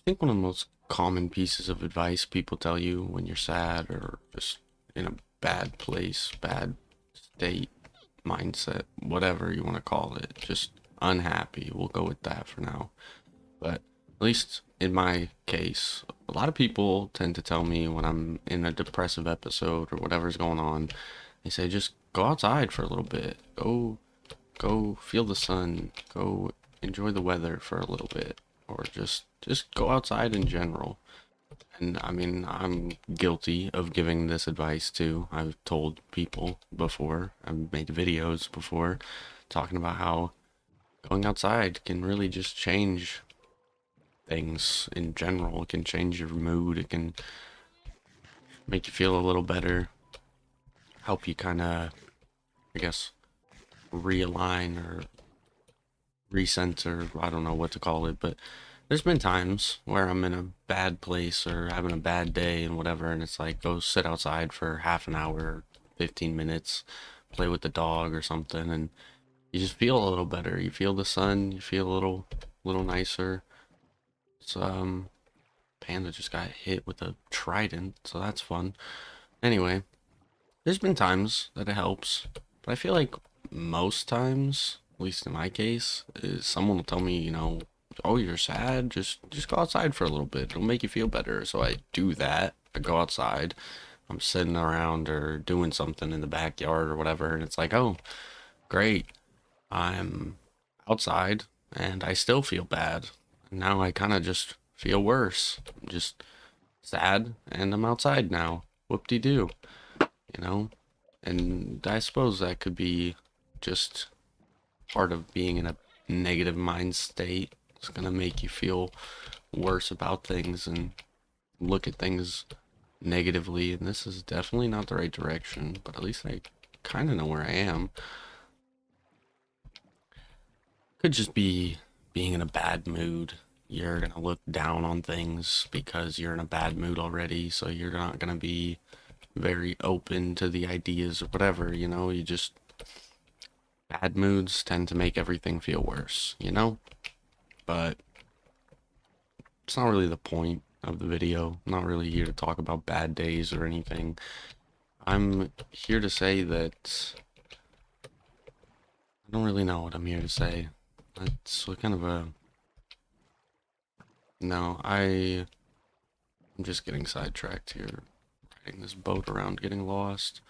think one of the most common pieces of advice people tell you when you're sad or just in a bad place, bad state, mindset, whatever you want to call it, just unhappy. We'll go with that for now. But at least in my case, a lot of people tend to tell me when I'm in a depressive episode or whatever's going on, they say just go outside for a little bit. Go feel the sun. Go enjoy the weather for a little bit, or just go outside in general. And I mean, I'm guilty of giving this advice too. I've told people before. I've made videos before talking about how going outside can really just change things in general. It can change your mood. It can make you feel a little better, help you kind of, I guess, realign or recenter. I don't know what to call it, but there's been times where I'm in a bad place or having a bad day and whatever, and it's like go sit outside for half an hour, 15 minutes, play with the dog or something, and you just feel a little better. You feel the sun, you feel a little nicer. So Panda just got hit with a trident, so that's fun. Anyway, there's been times that it helps, but I feel like most times, at least in my case, is someone will tell me, oh, you're sad, just go outside for a little bit. It'll make you feel better. So I do that. I go outside. I'm sitting around or doing something in the backyard or whatever, and it's like, oh, great. I'm outside and I still feel bad. Now I kind of just feel worse. I'm just sad and I'm outside now. Whoop-de-doo, you know? And I suppose that could be just part of being in a negative mind state. It's gonna make you feel worse about things and look at things negatively. And this is definitely not the right direction, but at least I kind of know where I am. Could just be being in a bad mood. You're gonna look down on things because you're in a bad mood already, so you're not gonna be very open to the ideas or whatever, you just bad moods tend to make everything feel worse. But it's not really the point of the video. I'm not really here to talk about bad days or anything. I'm here to say that I don't really know what I'm here to say. It's kind of a no. I'm just getting sidetracked here, riding this boat around, getting lost.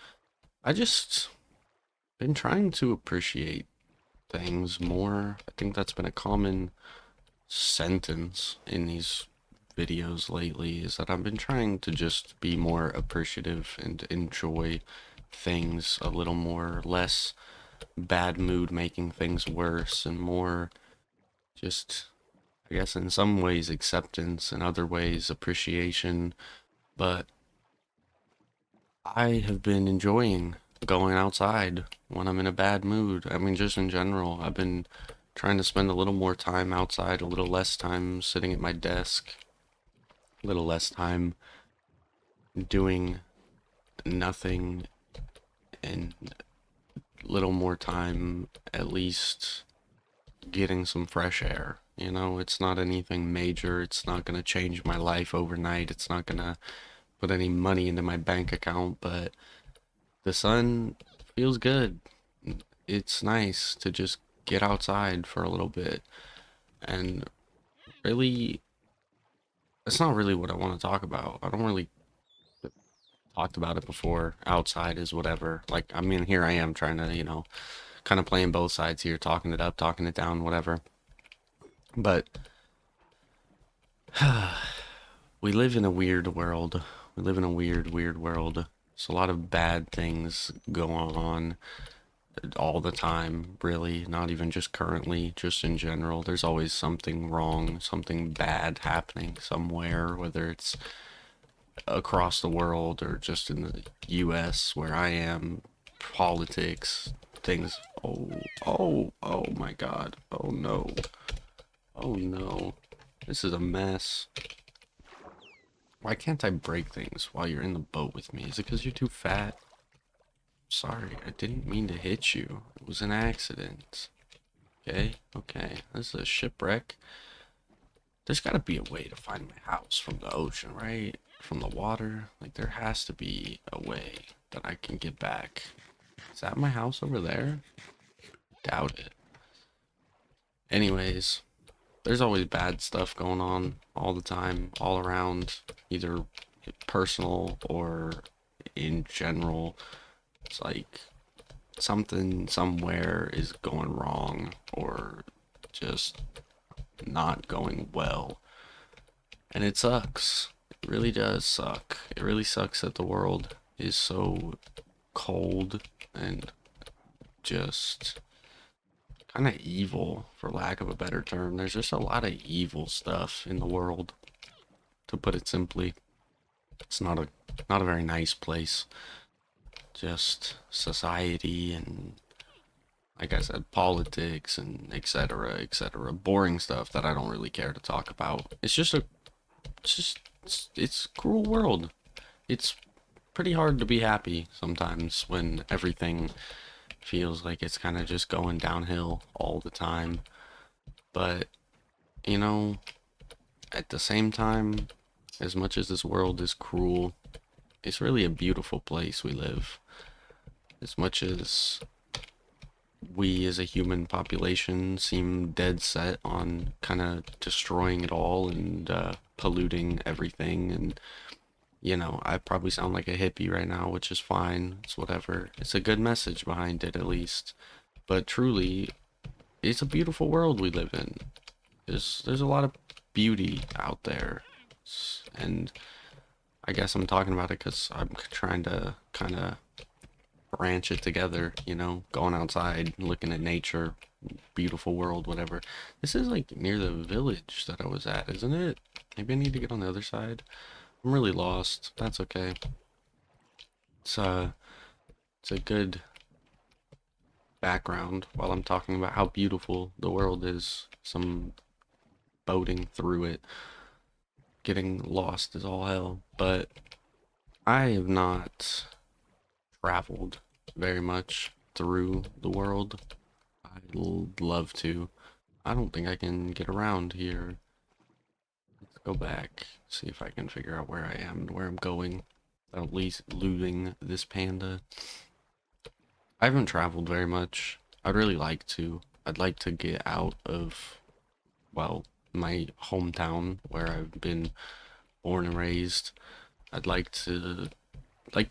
I just been trying to appreciate things more. I think that's been a common sentence in these videos lately is that I've been trying to just be more appreciative and enjoy things a little more, less bad mood making things worse, and more just, I guess, in some ways acceptance, in other ways appreciation. But I have been enjoying going outside when I'm in a bad mood. I mean, just in general, I've been trying to spend a little more time outside, a little less time sitting at my desk, a little less time doing nothing, and a little more time at least getting some fresh air. It's not anything major. It's not going to change my life overnight. It's not going to put any money into my bank account, but the sun feels good. It's nice to just get outside for a little bit. And really, it's not really what I want to talk about. I don't really talked about it before. Outside is whatever. Like, I mean, here I am trying to, kind of playing both sides here, talking it up, talking it down, whatever. But we live in a weird world. We live in a weird world. There's a lot of bad things going on all the time, really. Not even just currently, just in general. There's always something wrong, something bad happening somewhere, whether it's across the world or just in the US where I am, politics, things. Oh my God. Oh no. Oh no. This is a mess. Why can't I break things while you're in the boat with me? Is it because you're too fat? Sorry, I didn't mean to hit you. It was an accident. Okay, okay. This is a shipwreck. there's got to be a way to find my house from the ocean, right? From the water. Like, there has to be a way that I can get back. Is that my house over there? Doubt it. Anyways, there's always bad stuff going on all the time, all around, either personal or in general. It's like something somewhere is going wrong or just not going well. And it sucks. It really does suck. It really sucks that the world is so cold and just kind of evil, for lack of a better term. There's just a lot of evil stuff in the world, to put it simply. It's not a very nice place. Just society and, like I said, politics and etc. etc. Boring stuff that I don't really care to talk about. It's just it's a cruel world. It's pretty hard to be happy sometimes when everything feels like it's kind of just going downhill all the time. But, you know, at the same time, as much as this world is cruel, it's really a beautiful place we live. As much as we as a human population seem dead set on kind of destroying it all and polluting everything, and I probably sound like a hippie right now, which is fine. It's whatever. It's a good message behind it, at least. But truly, it's a beautiful world we live in. There's a lot of beauty out there, and I guess I'm talking about it because I'm trying to kind of branch it together. Going outside, looking at nature, beautiful world, whatever. This is like near the village that I was at, isn't it? Maybe I need to get on the other side. I'm really lost. That's okay. It's uh, it's a good background while I'm talking about how beautiful the world is. Some boating through it, getting lost is all hell. But I have not traveled very much through the world. I'd love to. I don't think I can get around here. Let's go back, see if I can figure out where I am and where I'm going, at least looting this panda. I haven't traveled very much. I'd really like to. I'd like to get out of, well, my hometown where I've been born and raised. I'd like to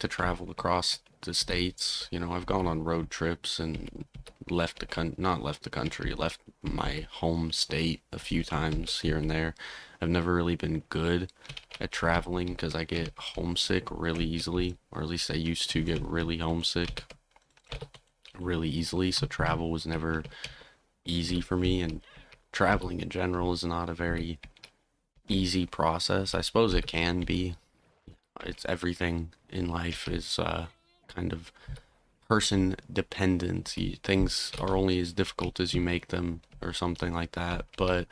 travel across the states. I've gone on road trips and not left the country, left my home state a few times here and there. I've never really been good at traveling because I get homesick really easily, or at least I used to get really homesick really easily, so travel was never easy for me, and traveling in general is not a very easy process. I suppose it can be. It's everything in life is kind of person dependent. Things are only as difficult as you make them, or something like that. But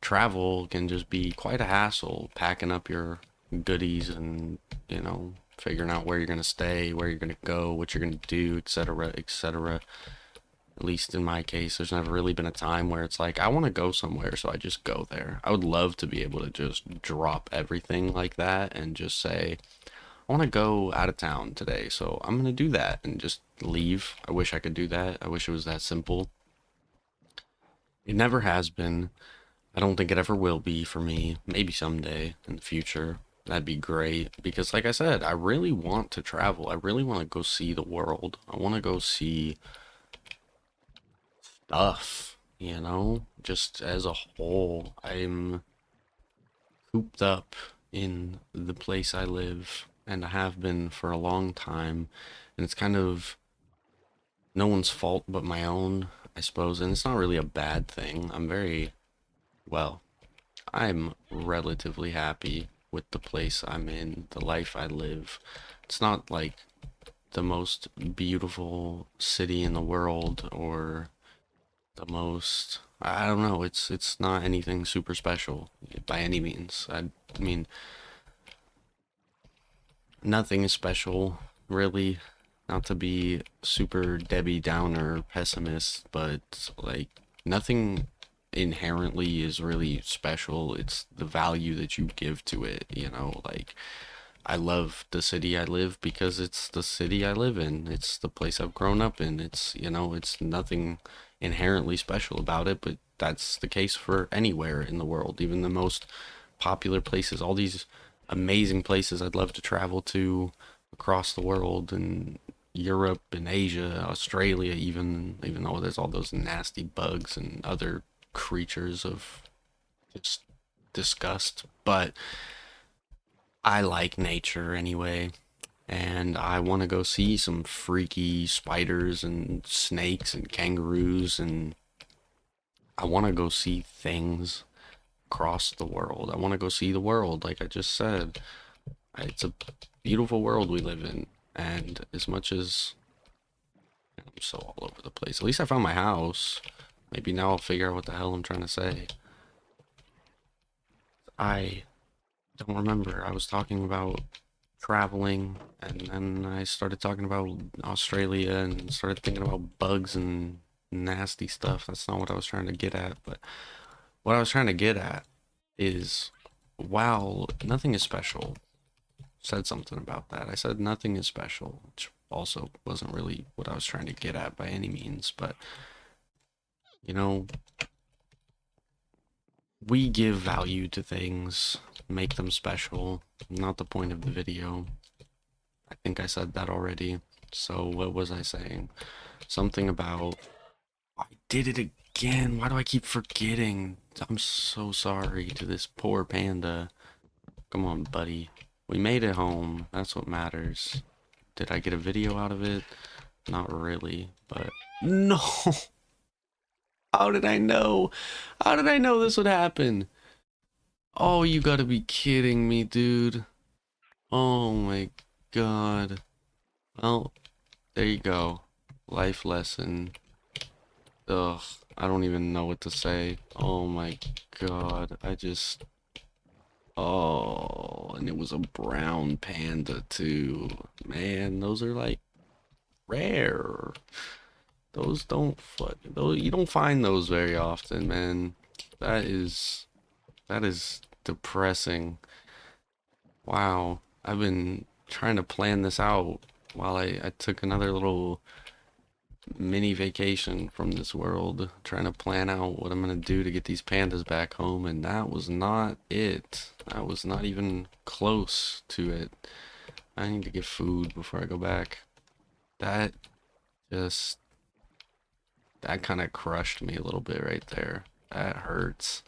travel can just be quite a hassle, packing up your goodies and, figuring out where you're going to stay, where you're going to go, what you're going to do, etc., etc. At least in my case, there's never really been a time where it's like, I want to go somewhere, so I just go there. I would love to be able to just drop everything like that and just say, I want to go out of town today, so I'm going to do that and just leave. I wish I could do that. I wish it was that simple. It never has been. I don't think it ever will be for me. Maybe someday in the future. That'd be great because, like I said, I really want to travel. I really want to go see the world. I want to go see stuff, just as a whole. I'm cooped up in the place I live, and I have been for a long time, and it's kind of no one's fault but my own, I suppose, and it's not really a bad thing. Well, I'm relatively happy with the place I'm in, the life I live. It's not like the most beautiful city in the world or the most, I don't know, it's not anything super special by any means. I mean, nothing is special, really. Not to be super Debbie Downer pessimist, but like nothing inherently is really special. It's the value that you give to it, you know, like I love the city I live because it's the city I live in. It's the place I've grown up in. It's, you know, it's nothing inherently special about it, but that's the case for anywhere in the world, even the most popular places, all these amazing places I'd love to travel to across the world, and Europe and Asia, Australia, even though there's all those nasty bugs and other creatures of just disgust. But I like nature anyway, and I want to go see some freaky spiders and snakes and kangaroos, and I want to go see things across the world. I want to go see the world, like I just said. It's a beautiful world we live in, and as much as I'm so all over the place, at least I found my house. Maybe now I'll figure out what the hell I'm trying to say. I don't remember. I was talking about traveling, and then I started talking about Australia and started thinking about bugs and nasty stuff. That's not what I was trying to get at, but what I was trying to get at is wow, nothing is special. Said something about that. I said nothing is special, which also wasn't really what I was trying to get at by any means, but you know, we give value to things, make them special. Not the point of the video. I think I said that already. So what was I saying? Something about I did it again. Why do I keep forgetting? I'm so sorry to this poor panda. Come on, buddy. We made it home. That's what matters. Did I get a video out of it? Not really, but no. How did I know? How did I know this would happen? Oh, you gotta be kidding me, dude. Oh my god. Well, there you go. Life lesson. Ugh, I don't even know what to say. Oh my god. I just. Oh, and it was a brown panda too. Man, those are like rare. Those don't those you don't find those very often, man. That is that is depressing. Wow. I've been trying to plan this out while I took another little mini vacation from this world, trying to plan out what I'm gonna do to get these pandas back home, and that was not it. That was not even close to it. I need to get food before I go back. That just that kind of crushed me a little bit right there. That hurts.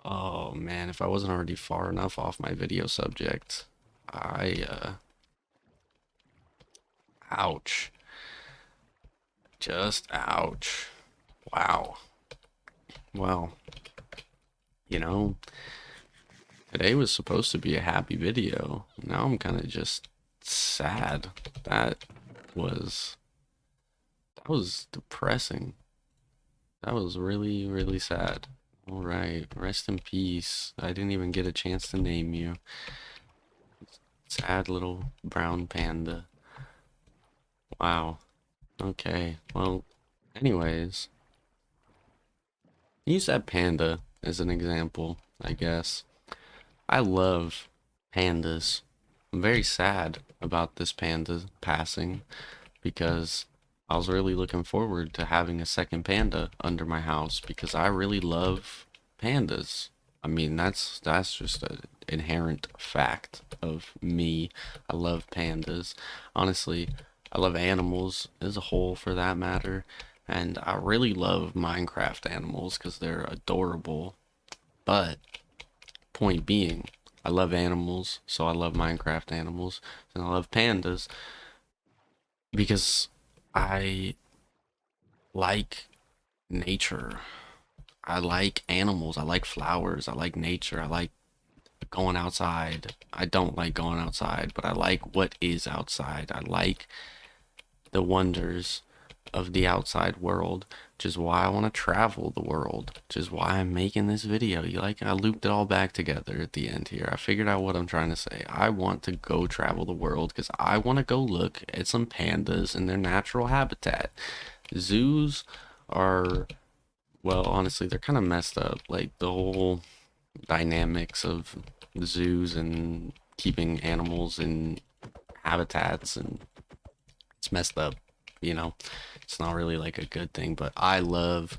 Oh man, if I wasn't already far enough off my video subject, ouch. Just ouch. Wow. Well, you know, today was supposed to be a happy video. Now I'm kind of just sad. That was that was depressing. That was really, really sad. All right, rest in peace. I didn't even get a chance to name you. Sad little brown panda. Wow. Okay. Well, anyways, use that panda as an example, I guess. I love pandas. I'm very sad about this panda passing because I was really looking forward to having a second panda under my house because I really love pandas. I mean, that's just an inherent fact of me. I love pandas. Honestly, I love animals as a whole for that matter. And I really love Minecraft animals because they're adorable. But point being, I love animals, so I love Minecraft animals, and I love pandas because I like nature. I like animals. I like flowers. I like nature. I like going outside. I don't like going outside, but I like what is outside. I like the wonders of the outside world, which is why I want to travel the world, which is why I'm making this video. You like, I looped it all back together at the end here. I figured out what I'm trying to say. I want to go travel the world because I want to go look at some pandas in their natural habitat. Zoos are Well, honestly, they're kind of messed up. Like the whole dynamics of zoos and keeping animals in habitats, and it's messed up, you know. It's not really like a good thing, but I love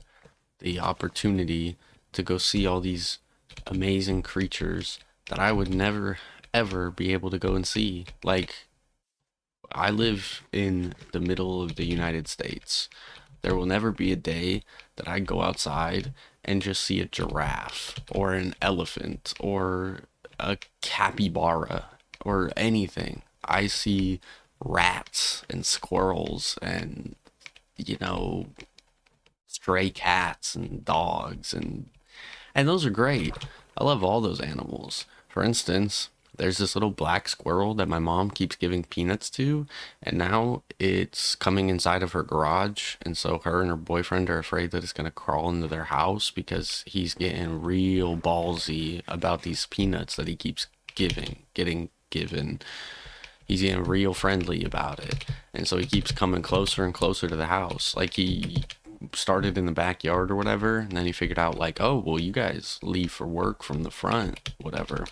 the opportunity to go see all these amazing creatures that I would never ever be able to go and see. Like, I live in the middle of the United States. There will never be a day that I go outside and just see a giraffe or an elephant or a capybara or anything. I see rats and squirrels and, you know, stray cats and dogs, and those are great. I love all those animals. For instance, there's this little black squirrel that my mom keeps giving peanuts to, and now it's coming inside of her garage, and so her and her boyfriend are afraid that it's going to crawl into their house because he's getting real ballsy about these peanuts that he keeps getting given. He's getting real friendly about it. And so he keeps coming closer and closer to the house. Like he started in the backyard or whatever, and then he figured out like, oh, well, you guys leave for work from the front, whatever.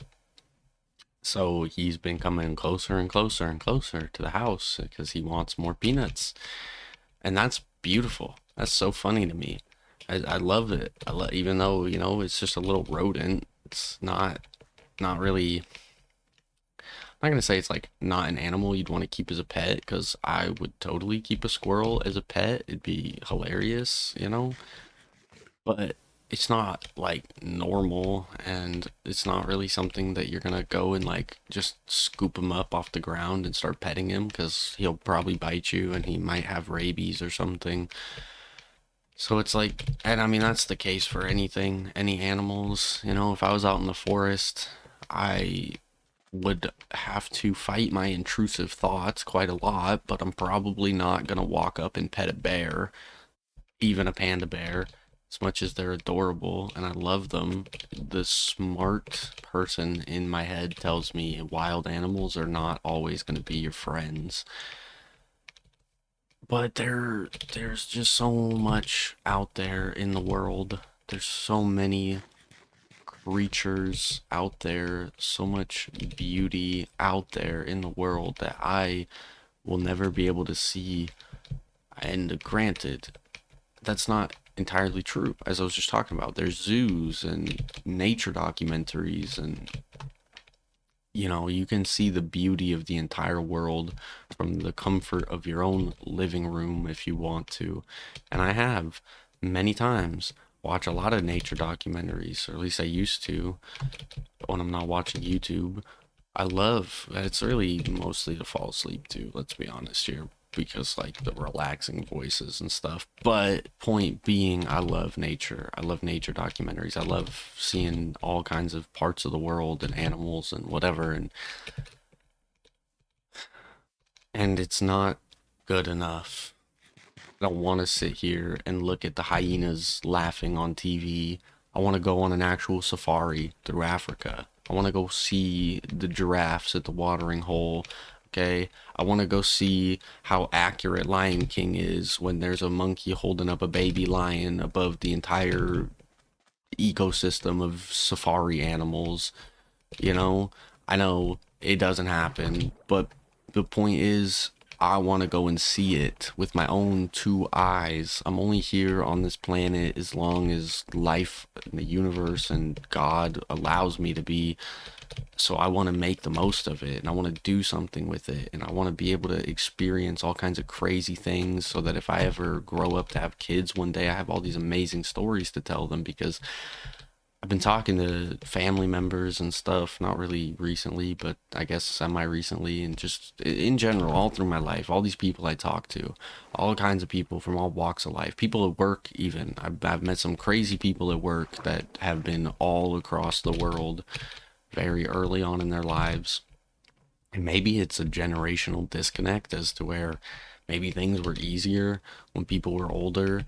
So he's been coming closer and closer and closer to the house because he wants more peanuts. And that's beautiful. That's so funny to me. I love it. Even though, you know, it's just a little rodent. It's not really, I'm not gonna say it's like not an animal you'd want to keep as a pet, because I would totally keep a squirrel as a pet. It'd be hilarious, you know? But it's not like normal, and it's not really something that you're gonna go and like just scoop him up off the ground and start petting him, because he'll probably bite you and he might have rabies or something. So it's like, and I mean, that's the case for anything, any animals. You know, if I was out in the forest, I would have to fight my intrusive thoughts quite a lot, but I'm probably not gonna walk up and pet a bear, even a panda bear, as much as they're adorable and I love them. The smart person in my head tells me wild animals are not always gonna be your friends. But there's just so much out there in the world. There's so many creatures out there, so much beauty out there in the world that I will never be able to see. And granted, that's not entirely true. As I was just talking about, there's zoos and nature documentaries, and you know, you can see the beauty of the entire world from the comfort of your own living room if you want to. And I have many times watch a lot of nature documentaries, or at least I used to when I'm not watching YouTube. I love it's really mostly to fall asleep to, let's be honest here, because like the relaxing voices and stuff. But point being, I love nature. I love nature documentaries. I love seeing all kinds of parts of the world and animals and whatever, and it's not good enough. I don't want to sit here and look at the hyenas laughing on TV. I want to go on an actual safari through Africa. I want to go see the giraffes at the watering hole. Okay. I want to go see how accurate Lion King is when there's a monkey holding up a baby lion above the entire ecosystem of safari animals. You know, I know it doesn't happen, but the point is, I want to go and see it with my own two eyes. I'm only here on this planet as long as life in the universe and God allows me to be. So I want to make the most of it, and I want to do something with it, and I want to be able to experience all kinds of crazy things so that if I ever grow up to have kids one day, I have all these amazing stories to tell them. Because I've been talking to family members and stuff, not really recently, but I guess semi recently, and just in general, all through my life, all these people I talk to, all kinds of people from all walks of life, people at work, even. I've met some crazy people at work that have been all across the world very early on in their lives. And maybe it's a generational disconnect as to where maybe things were easier when people were older.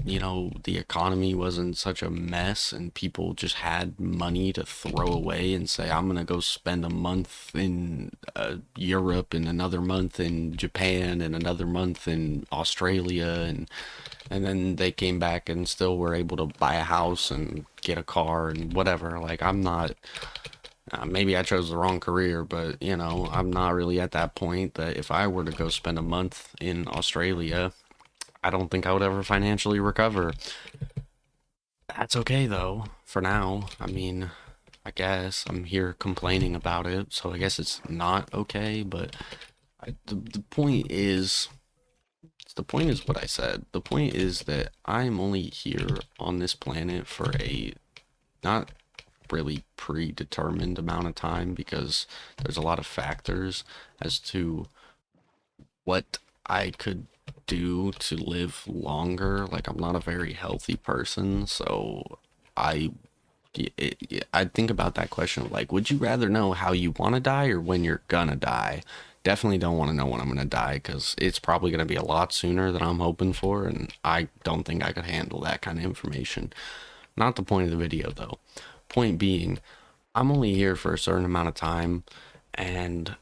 You know, the economy wasn't such a mess and people just had money to throw away and say, I'm gonna go spend a month in Europe and another month in Japan and another month in Australia, and then they came back and still were able to buy a house and get a car and whatever. Like, I'm not, maybe I chose the wrong career, but you know, I'm not really at that point that if I were to go spend a month in Australia, I don't think I would ever financially recover. That's okay though, for now. I mean, I guess I'm here complaining about it, so I guess it's not okay, but the point is, the point is what I said. The point is that I'm only here on this planet for a not really predetermined amount of time because there's a lot of factors as to what I could do to live longer. Like, I'm not a very healthy person, so I I think about that question of like, would you rather know how you want to die or when you're gonna die? Definitely don't want to know when I'm gonna die because it's probably gonna be a lot sooner than I'm hoping for, and I don't think I could handle that kind of information. Not the point of the video though. Point being, I'm only here for a certain amount of time, and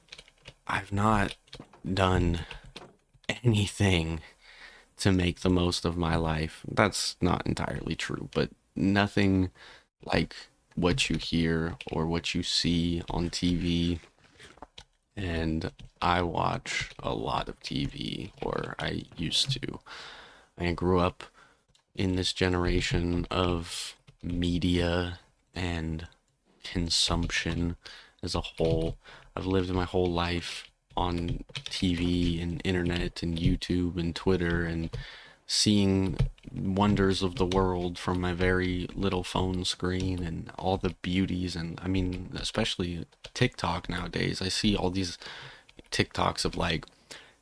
I've not done anything to make the most of my life. That's not entirely true, but nothing like what you hear or what you see on TV. And I watch a lot of TV, or I used to. I grew up in this generation of media and consumption as a whole. I've lived my whole life on TV and internet and YouTube and Twitter and seeing wonders of the world from my very little phone screen and all the beauties. And I mean, especially TikTok nowadays, I see all these TikToks of like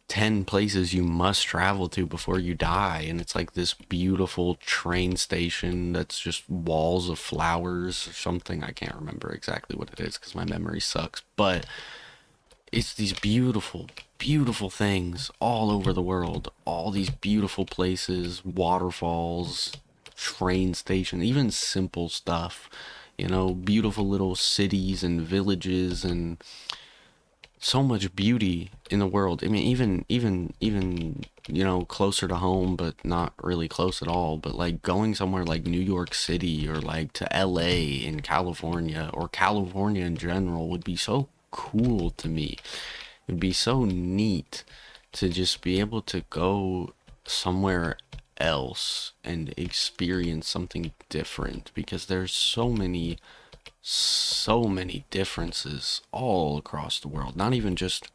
10 places you must travel to before you die, and it's like this beautiful train station that's just walls of flowers or something. I can't remember exactly what it is because my memory sucks, but it's these beautiful, beautiful things all over the world. All these beautiful places, waterfalls, train station, even simple stuff. You know, beautiful little cities and villages and so much beauty in the world. I mean, even you know, closer to home, but not really close at all. But like going somewhere like New York City or like to LA in California or California in general would be so cool to me. It'd be so neat to just be able to go somewhere else and experience something different because there's so many differences all across the world. Not even just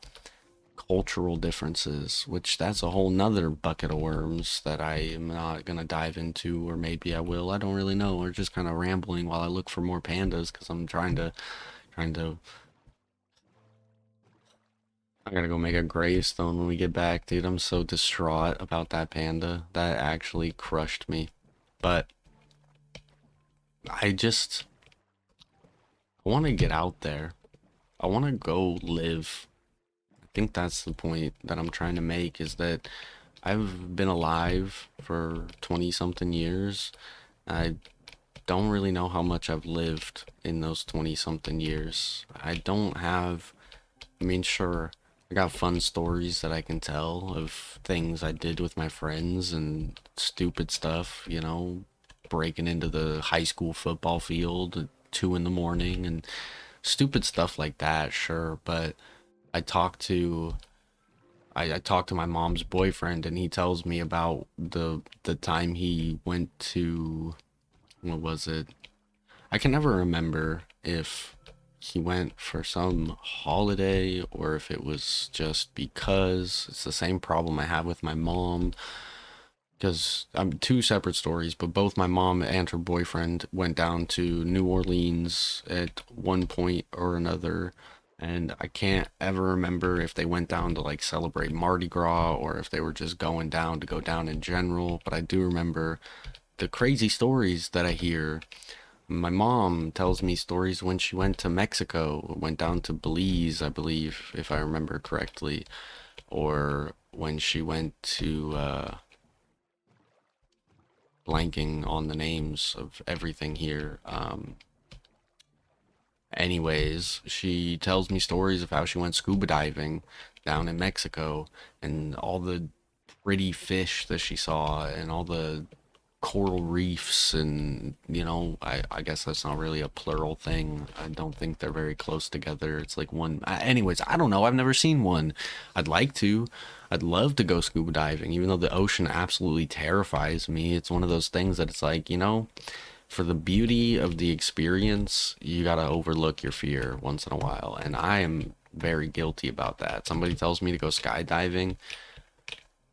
cultural differences, which that's a whole nother bucket of worms that I am not gonna dive into, or maybe I will. I don't really know. We're just kind of rambling while I look for more pandas because I'm trying to. I gotta go make a gravestone when we get back, dude. I'm so distraught about that panda. That actually crushed me. But I just I want to get out there. I want to go live. I think that's the point that I'm trying to make is that I've been alive for 20 something years. I don't really know how much I've lived in those 20 something years. I don't have, I mean, sure, I got fun stories that I can tell of things I did with my friends and stupid stuff, you know, breaking into the high school football field at 2 in the morning and stupid stuff like that, sure. But I talked to I talked to my mom's boyfriend and he tells me about the time he went to, what was it? I can never remember if he went for some holiday or if it was just because. It's the same problem I have with my mom because I'm two separate stories, but both my mom and her boyfriend went down to New Orleans at one point or another. And I can't ever remember if they went down to like celebrate Mardi Gras or if they were just going down to go down in general. But I do remember the crazy stories that I hear. My mom tells me stories when she went to Mexico, went down to Belize, I believe, if I remember correctly, or when she went to blanking on the names of everything here. Anyways, she tells me stories of how she went scuba diving down in Mexico and all the pretty fish that she saw and all the coral reefs. And I guess that's not really a plural thing. I don't think they're very close together. It's like one. Anyways, I don't know. I've never seen one. I'd like to. I'd love to go scuba diving, even though the ocean absolutely terrifies me. It's one of those things that it's like, for the beauty of the experience, you gotta overlook your fear once in a while. And I am very guilty about that. Somebody tells me to go skydiving.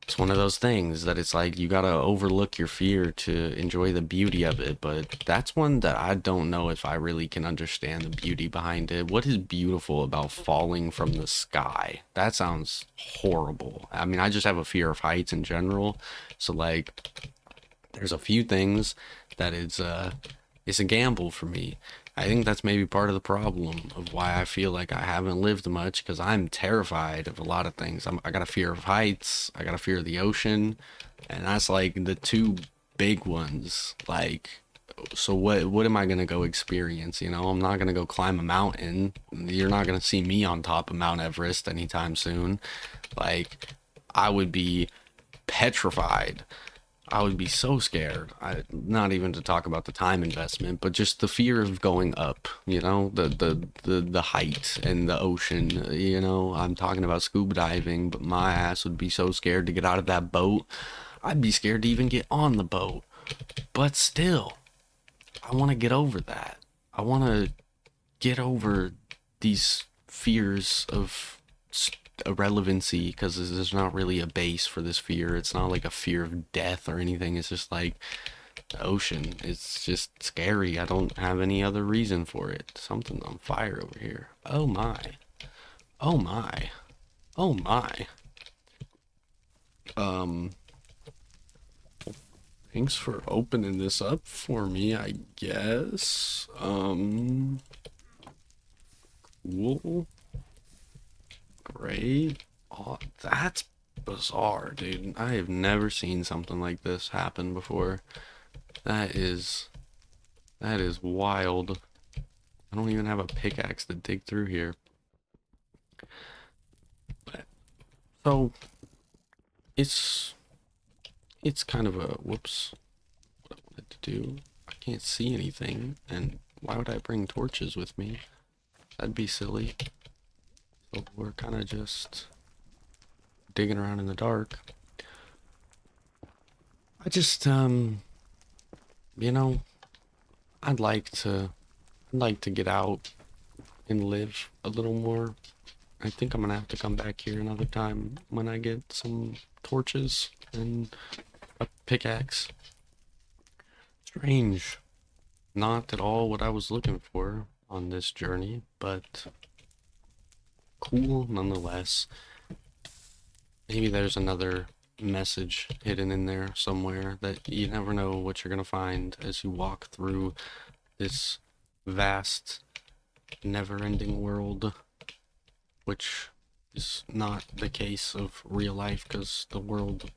It's one of those things that it's like you gotta overlook your fear to enjoy the beauty of it. But that's one that I don't know if I really can understand the beauty behind it. What is beautiful about falling from the sky? That sounds horrible. I mean, I just have a fear of heights in general. So like there's a few things that it's a gamble for me. I think that's maybe part of the problem of why I feel like I haven't lived much, because I'm terrified of a lot of things. I got a fear of heights, I got a fear of the ocean, and that's like the two big ones. Like, so what am I gonna go experience? I'm not gonna go climb a mountain. You're not gonna see me on top of Mount Everest anytime soon. Like, I would be petrified. I would be so scared. Not even to talk about the time investment, but just the fear of going up, the height and the ocean, I'm talking about scuba diving, but my ass would be so scared to get out of that boat. I'd be scared to even get on the boat. But still, I want to get over that. I want to get over these fears of irrelevancy, because there's not really a base for this fear. It's not like a fear of death or anything. It's just like the ocean. It's just scary. I don't have any other reason for it. Something's on fire over here. Oh my. Oh my. Oh my. Um, thanks for opening this up for me, I guess. Cool. Great. Oh, that's bizarre, dude. I have never seen something like this happen before. That is that is wild. I don't even have a pickaxe to dig through here. But so it's it's kind of a whoops. What I wanted to do. I can't see anything, and why would I bring torches with me? That'd be silly. So we're kind of just digging around in the dark. I just you know, I'd like to I'd like to get out and live a little more. I think I'm gonna have to come back here another time when I get some torches and a pickaxe. Strange. Not at all what I was looking for on this journey, but cool nonetheless. Maybe there's another message hidden in there somewhere that you never know what you're gonna find as you walk through this vast, never-ending world, which is not the case of real life, because the world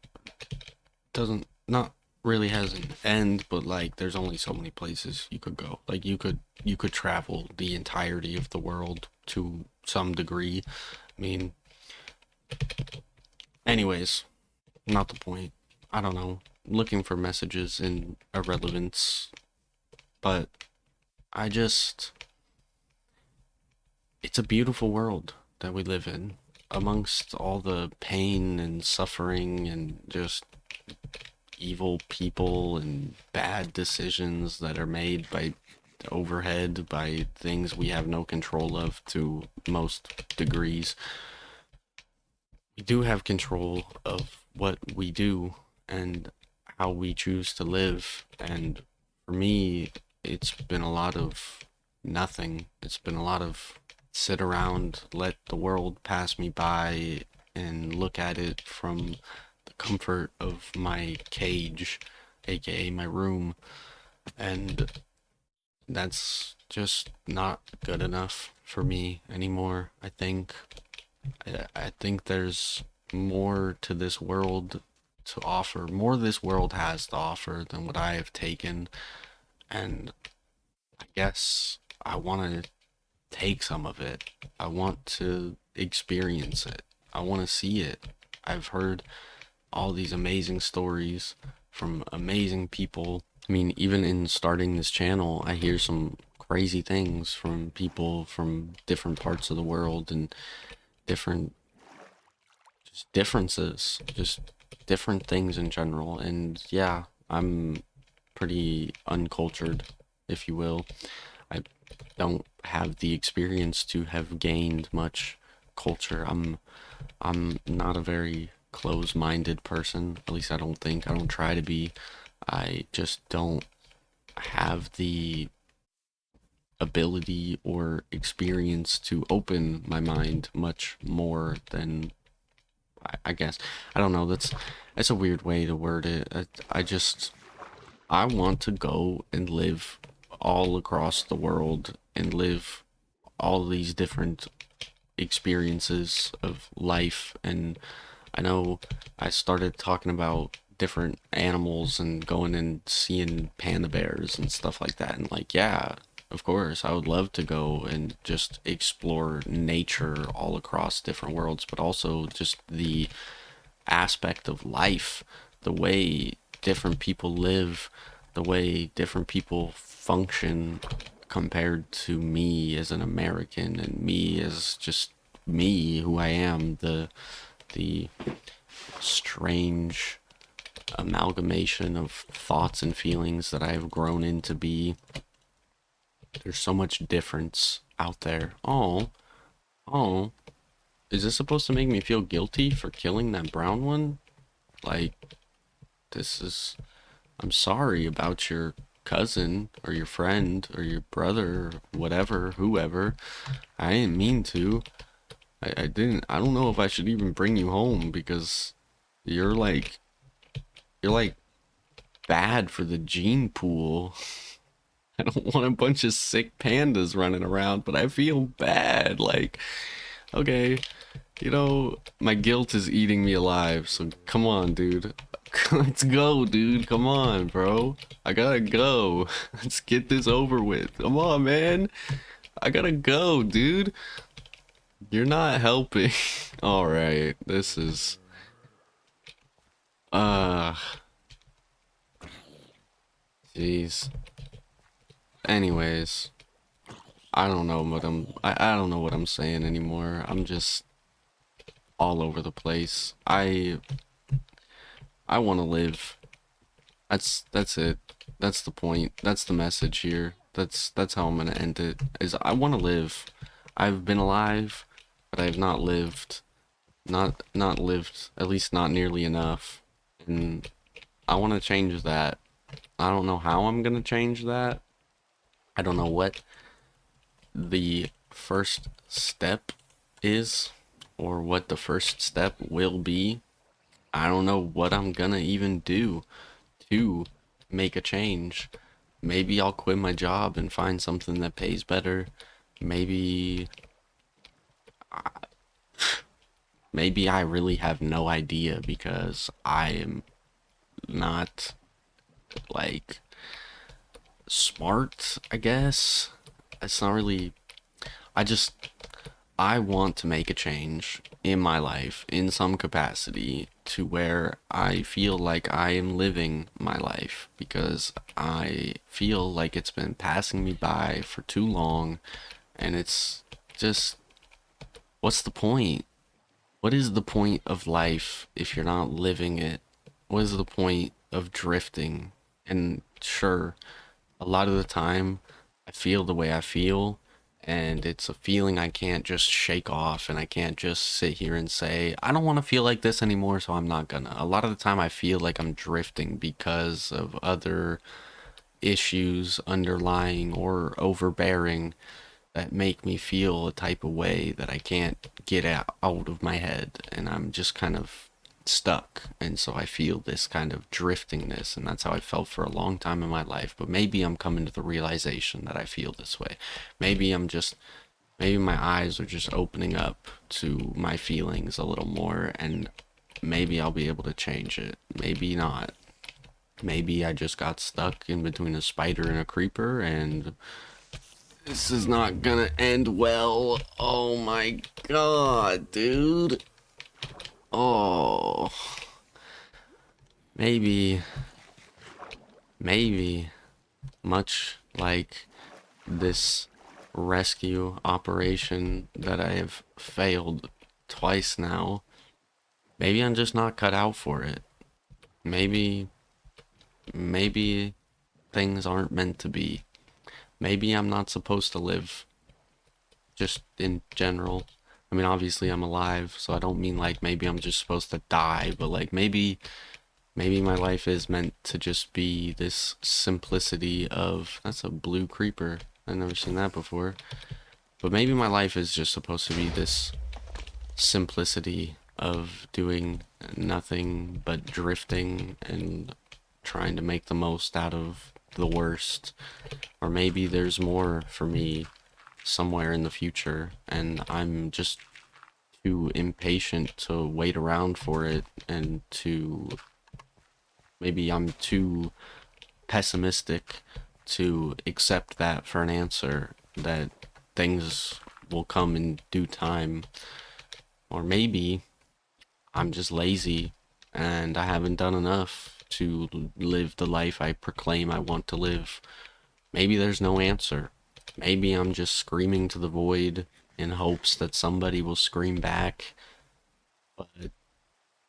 doesn't not really has an end, but like there's only so many places you could go. Like you could travel the entirety of the world to some degree. I mean, anyways, not the point. I don't know. Looking for messages in irrelevance, but I just it's a beautiful world that we live in, amongst all the pain and suffering and just evil people and bad decisions that are made by overhead, by things we have no control of to most degrees. We do have control of what we do and how we choose to live. And for me, it's been a lot of nothing. It's been a lot of sit around, let the world pass me by, and look at it from the comfort of my cage, aka my room. And that's just not good enough for me anymore. I think there's more to this world to offer, more this world has to offer than what I have taken. And I guess I want to take some of it. I want to experience it. I want to see it. I've heard all these amazing stories from amazing people. I mean, even in starting this channel, I hear some crazy things from people from different parts of the world and different just differences, just different things in general. And yeah, I'm pretty uncultured, if you will. I don't have the experience to have gained much culture. I'm not a very close-minded person. At least I don't think. I don't try to be. I just don't have the ability or experience to open my mind much more than I guess. I don't know. That's a weird way to word it. I just I want to go and live all across the world and live all these different experiences of life. And I know I started talking about different animals and going and seeing panda bears and stuff like that. And like, yeah, of course, I would love to go and just explore nature all across different worlds, but also just the aspect of life, the way different people live, the way different people function compared to me as an American and me as just me, who I am, the strange amalgamation of thoughts and feelings that I've grown into be. There's so much difference out there. Oh, is this supposed to make me feel guilty for killing that brown one? Like, this is, I'm sorry about your cousin or your friend or your brother or whatever, whoever. I didn't mean to. I didn't, I don't know if I should even bring you home because you're like, you're like bad for the gene pool. I don't want a bunch of sick pandas running around, but I feel bad. Like, okay, you know, my guilt is eating me alive, so come on, dude. Let's go, dude. Come on, bro. I gotta go. Let's get this over with. Come on, man. I gotta go, dude. You're not helping. Alright, this is... Uh... Jeez. Anyways, I don't know what I don't know what I'm saying anymore. I'm just all over the place. I want to live. That's it. That's the point. That's the message here. That's how I'm gonna end it. Is I want to live. I've been alive, but I have not lived. Not lived. At least not nearly enough. And I want to change that. I don't know how I'm gonna change that. I don't know what the first step is, or what the first step will be. I don't know what I'm gonna even do to make a change. Maybe I'll quit my job and find something that pays better. Maybe maybe I really have no idea because I am not like smart, I guess. It's not really I just I want to make a change in my life in some capacity to where I feel like I am living my life because I feel like it's been passing me by for too long and it's just what's the point? What is the point of life if you're not living it? What is the point of drifting? And sure, a lot of the time I feel the way I feel and it's a feeling I can't just shake off and I can't just sit here and say I don't want to feel like this anymore so I'm not gonna. A lot of the time I feel like I'm drifting because of other issues underlying or overbearing that make me feel a type of way that I can't get out of my head and I'm just kind of stuck, and so I feel this kind of driftingness, and that's how I felt for a long time in my life. But maybe I'm coming to the realization that I feel this way. Maybe I'm just maybe my eyes are just opening up to my feelings a little more, and maybe I'll be able to change it. Maybe not. Maybe I just got stuck in between a spider and a creeper, and this is not gonna end well. Oh my god, dude. Oh, maybe, maybe, much like this rescue operation that I have failed twice now, maybe I'm just not cut out for it. Maybe, maybe things aren't meant to be. Maybe I'm not supposed to live, just in general. I mean, obviously I'm alive, so I don't mean like maybe I'm just supposed to die, but like maybe my life is meant to just be this simplicity of, that's a blue creeper. I've never seen that before. But maybe my life is just supposed to be this simplicity of doing nothing but drifting and trying to make the most out of the worst. Or maybe there's more for me somewhere in the future, and I'm just too impatient to wait around for it, and to maybe I'm too pessimistic to accept that for an answer, that things will come in due time. Or maybe I'm just lazy and I haven't done enough to live the life I proclaim I want to live. Maybe there's no answer. Maybe I'm just screaming to the void in hopes that somebody will scream back. But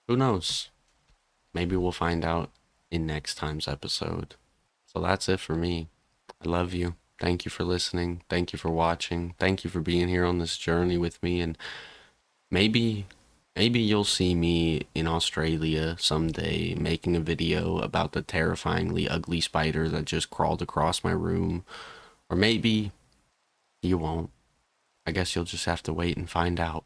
who knows? Maybe we'll find out in next time's episode. So that's it for me. I love you. Thank you for listening. Thank you for watching. Thank you for being here on this journey with me. And maybe, maybe you'll see me in Australia someday making a video about the terrifyingly ugly spider that just crawled across my room. Or maybe you won't. I guess you'll just have to wait and find out.